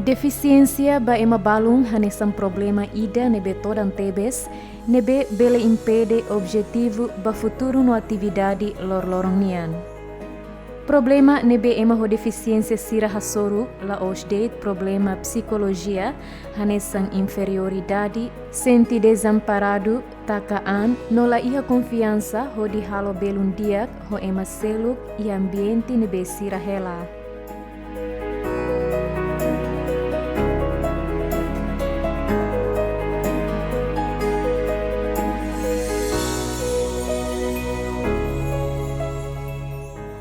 Deficiência ba ema balung hanesan problema ida nebe todan tebes, nebe bele impede objetivo ba futuro no atividade lor-lorong nian. Problema nebe ema ho deficiência sira hasoru la osdate problema psicologia hanesan inferioridade, senti desamparado, takaan, no la iha confiança ho di halo belun diak ho ema seluk i ambiente nebe sira hela.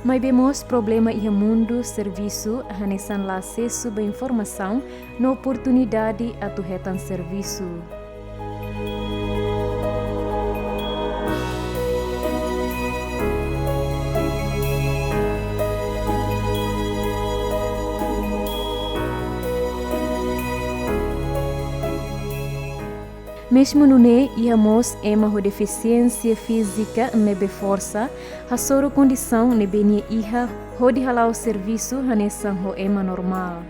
Mas vemos problema e mundo serviço hanesan la acesso ba informação na oportunidade a tuhetan serviço. Mesmo no ne íamos ema ho deficiência física nebe força, ha soro condição nebe nie iha ho di halau serviço hanesan ho ema normal.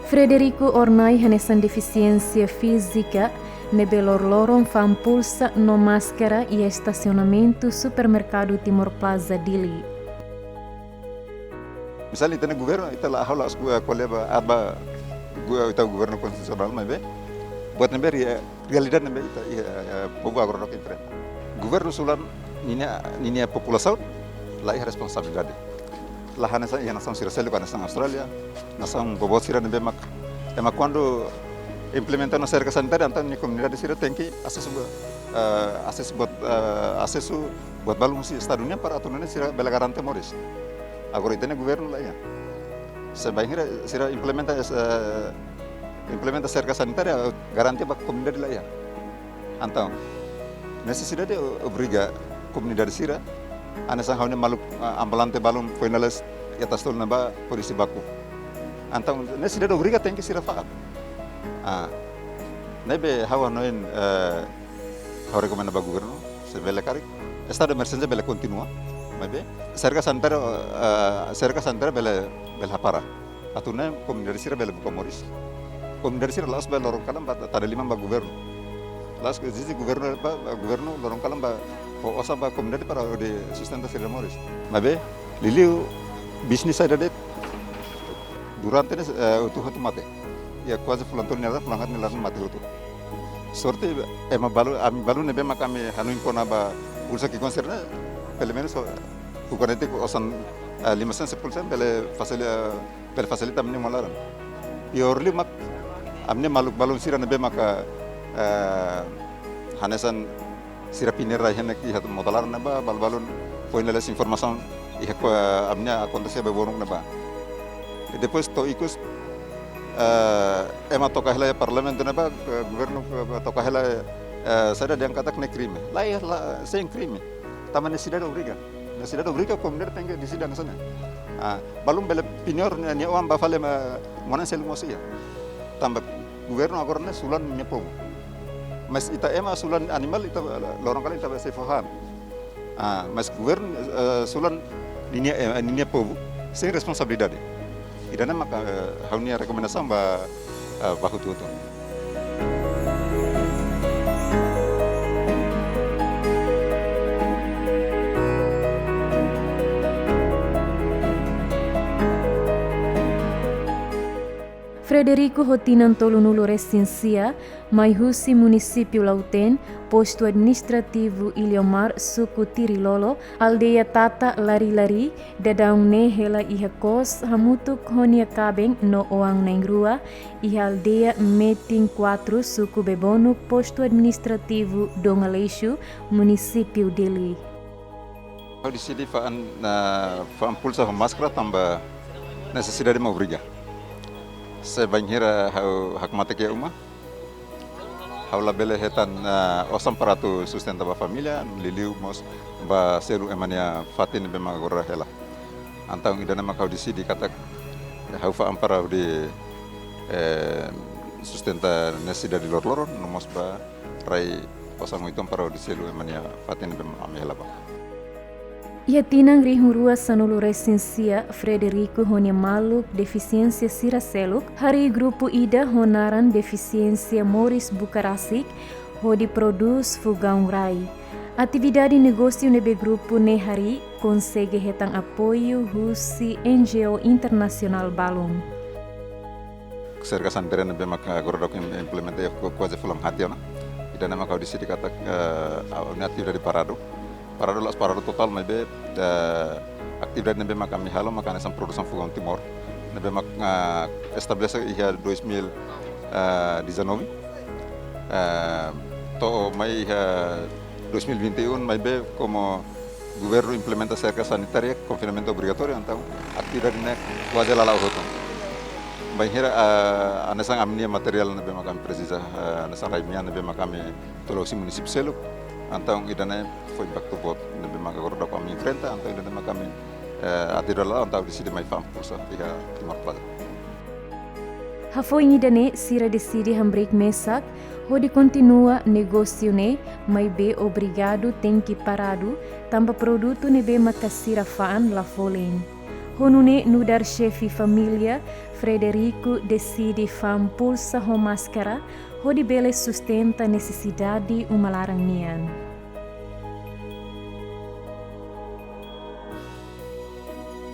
Frederico Ornai hanesan deficiência física nebe lor-lorong fampulsa no máscara e estacionamento supermercado Timor Plaza Dili. Misalnya itu governo itu lah hal asku koleba aba gua itu governo konstitusional mebe buat nembe realidad nembe itu bogo agronok impre governo sulan nini população lá é responsabilidade lá nessa ia nação sirasel com a nação Austrália nação bobo sira nembe mak quando implementando a cerca sanitária então ni comunidade sira tem que acesso buat balung si estadunya para aturannya sira bela garante moris. Agora itu governo lá ya. Sebaiknya sira implementa cerca sanitária garantia para comunidade lá ya. Então, necessidade obriga comunidade sira anesang haunya malu ambulante balum finales ya tastol naba polisi baku. Então, necessidade obriga tem que sira faat. Nebe hawa noin hau rekomenda ba governo sebele karik estado emergencia bele continua. Mabe cerca santera bele hapara atune comunidade sira bele buka moris comunidade sira las bele lorong kalam tada lima ba governo las zizi governo lorong kalam ba osa ba comunidade para de sustenta sira moris mabe liliu bisnis ada det durante utuh tu mate ya quase fulanton nela fulangat nela mate utuh sorte ema balu nebe makame hanuin kona ba pulsa ki konserna pelo menos o 40 osan 500% pele facilita amne malaran e orli mak amne maluk balun sira nebe maka hanesan sira pinera henek i hat modalar neba balun poineles informação e amne acontece be bonung neba e depois to ikus ema tokahela parlamento neba governo tokahela sada diang katak ne crime lá sem crime taman cidade obriga comunidade tem que decidir na sana balum bele pinor ni awam ba fale mona sel mosia tamba governo agora ne sulan nyepo mas ita ema sulan animal ita lorong kali ita se faham mas governo sulan ninia povo sem responsabilidade idana maka haunia rekomendasi ba bahutu tu. Frederico Rotinan Tolunulo Recensia, Maihusi Município Lauten, Posto Administrativo Ilhomar, Suku Tirilolo, Aldeia Tata Lari-Lari, Dadaung Ne Hela Iha Kos, Hamutuk Honia Kabeng, No Oang Nengrua, Iha Aldeia Meting 4, Suku Bebonuk, Posto Administrativo Dongaleixo, Município Dili. Di sini faan pulsa máscara tambah necessidade de obriga. Sebanhira hak mate ke uma haula bele hetan osam paratu sustenta ba família liliu mos ba seru emania fatin be magora hela antang idana makau disi di katak haufa ampara di sustenta nesi dari lor-lor nomos ba rai pasang itu para di selu emania fatin bem amela ba. Ia tinang rihurua sanulu resensia Frederico honia maluk deficiência siraseluk, hari grupo Ida honaran deficiência Moris Bukarasik, hodi produz fogão rai. Atividade negócio nebe grupo ne hari consegue hetang apoio husi NGO internacional balum. Serka santera nebe maka gorodok implementasi quase fulam hati na. Ida nama kau di sini kata atividade parado. Parado total nebe atividade nebe maka mi halo maka nessa produção fogão Timor. Nebe maka estabelece ia 2019. To mai 2021 mai be como governo implementa cerca sanitária confinamento obrigatório então atividade né quase lá hoto mai hera anesang amnia material nabe makam precisa anesang raimia nabe makam tolosi município selo então idane foi impacto bot nabe makam gordo kami enfrenta então idane makam atividade lá então decide mai fam pulsa tiga Timor Plaza. Hafo idane sira decide hambreak mesak hodi continua negócio ne, mai be obrigado tem que parado, tamba produto ne be makasira faan la folen. Honune nudar chefe família, Frederico decide fam pulsa ho máscara, hodi bele sustenta necessidade uma larangian.